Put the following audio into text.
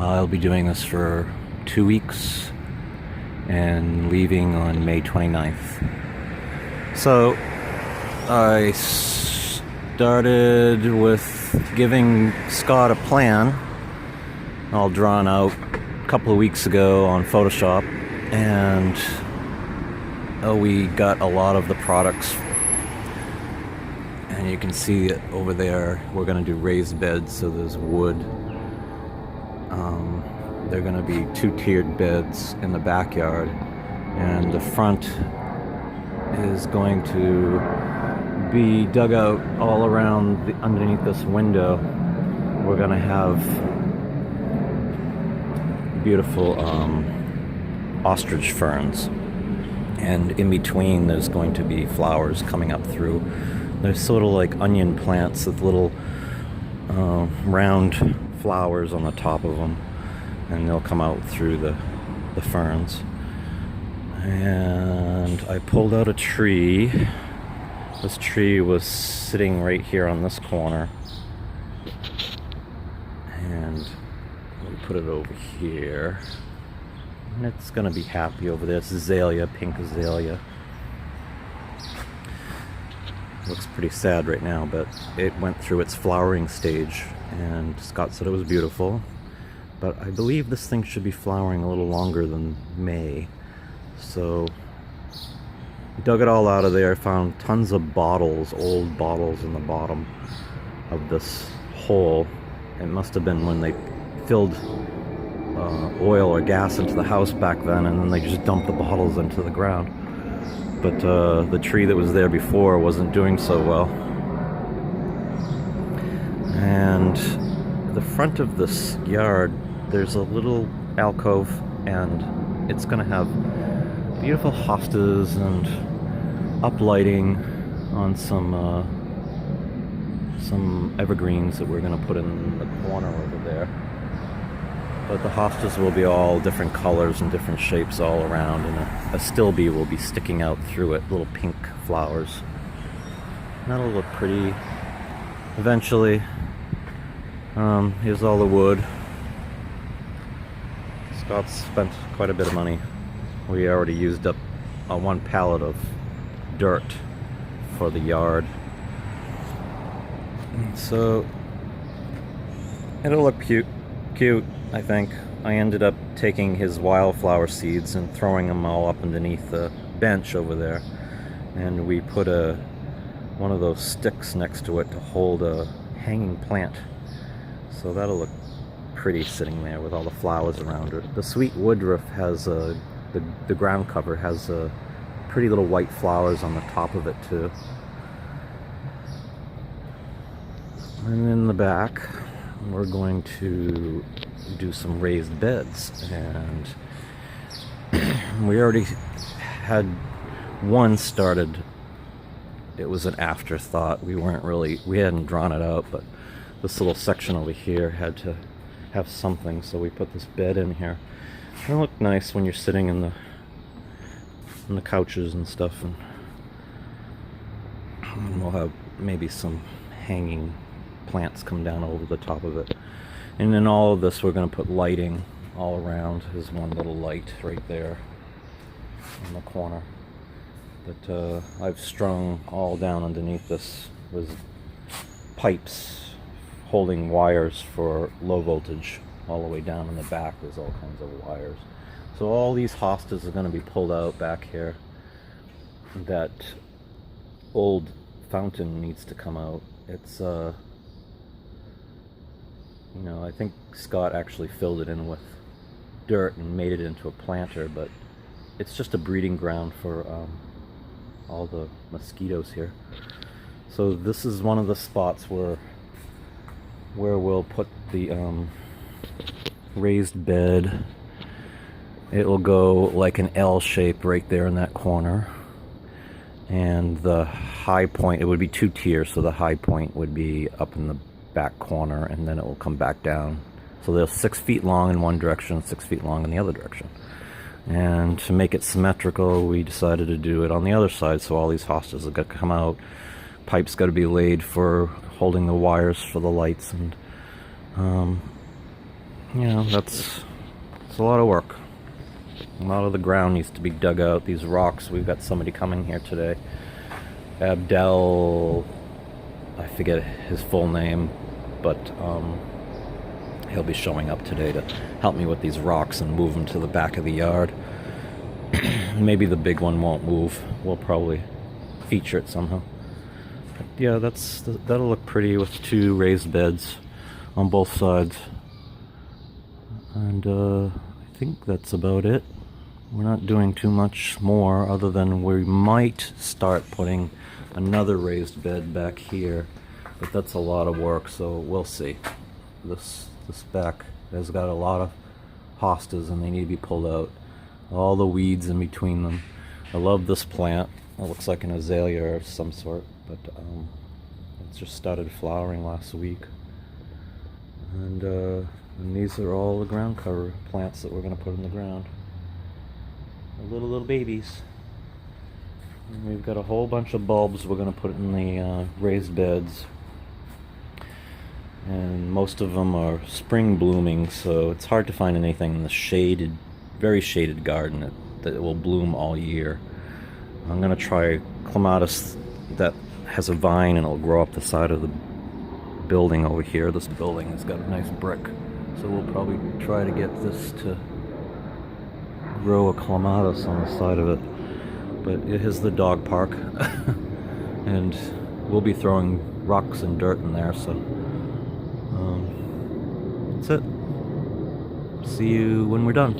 I'll be doing this for 2 weeks and leaving on May 29th. So I started with giving Scott a plan all drawn out a couple of weeks ago on Photoshop, and we got a lot of the products, and you can see it over there. We're going to do raised beds, so there's wood. They're going to be 2-tiered beds in the backyard, and the front is going to be dug out all around underneath this window. We're going to have beautiful ostrich ferns, and in between there's going to be flowers coming up through. They're sort of like onion plants with little round flowers on the top of them, and they'll come out through the ferns. And I pulled out a tree. This tree was sitting right here on this corner, and we put it over here, and it's gonna be happy over there. It's azalea, pink azalea. Looks pretty sad right now, but it went through its flowering stage, and Scott said it was beautiful. But I believe this thing should be flowering a little longer than May. So we dug it all out of there. Found tons of bottles, old bottles in the bottom of this hole. It must have been when they filled oil or gas into the house back then, and then they just dumped the bottles into the ground. But the tree that was there before wasn't doing so well. And the front of this yard, there's a little alcove, and it's going to have beautiful hostas and uplighting on some evergreens that we're going to put in the corner over there. But the hostas will be all different colors and different shapes all around, and a stilbe will be sticking out through it, little pink flowers. And that'll look pretty eventually. Here's all the wood. Scott spent quite a bit of money. We already used up one pallet of dirt for the yard. So it'll look cute, I think. I ended up taking his wildflower seeds and throwing them all up underneath the bench over there, and we put one of those sticks next to it to hold a hanging plant. So that'll look pretty sitting there with all the flowers around it. The sweet woodruff has the ground cover has pretty little white flowers on the top of it too. And in the back, we're going to do some raised beds, and we already had one started. It was an afterthought. We hadn't drawn it out, but this little section over here had to have something, so we put this bed in here. It'll look nice when you're sitting in the couches and stuff, and we'll have maybe some hanging plants come down over the top of it. And in all of this, we're going to put lighting all around. There's one little light right there in the corner. But I've strung all down underneath this with pipes holding wires for low voltage all the way down in the back. There's all kinds of wires. So all these hostas are going to be pulled out back here. That old fountain needs to come out. It's I think Scott actually filled it in with dirt and made it into a planter, but it's just a breeding ground for all the mosquitoes here. So this is one of the spots where we'll put the raised bed. It will go like an L shape right there in that corner, and the high point, it would be 2 tiers, so the high point would be up in the back corner, and then it will come back down. So they're 6 feet long in one direction, 6 feet long in the other direction. And to make it symmetrical, we decided to do it on the other side, so all these hostas have got to come out. Pipes got to be laid for holding the wires for the lights, and you know, it's a lot of work. A lot of the ground needs to be dug out. These rocks, we've got somebody coming here today. Abdel, I forget his full name, but he'll be showing up today to help me with these rocks and move them to the back of the yard. Maybe the big one won't move. We'll probably feature it somehow. But yeah, that'll look pretty with 2 raised beds on both sides. And I think that's about it. We're not doing too much more other than we might start putting another raised bed back here, but that's a lot of work, so we'll see. This back has got a lot of hostas and they need to be pulled out. All the weeds in between them. I love this plant. It looks like an azalea of some sort, but it's just started flowering last week. And these are all the ground cover plants that we're going to put in the ground. The little babies. And we've got a whole bunch of bulbs we're going to put in the raised beds. And most of them are spring blooming, so it's hard to find anything in the shaded, very shaded garden that will bloom all year. I'm going to try clematis that has a vine and it'll grow up the side of the building over here. This building has got a nice brick, so we'll probably try to get this to grow a clematis on the side of it. But it is the dog park and we'll be throwing rocks and dirt in there, so that's it. See you when we're done.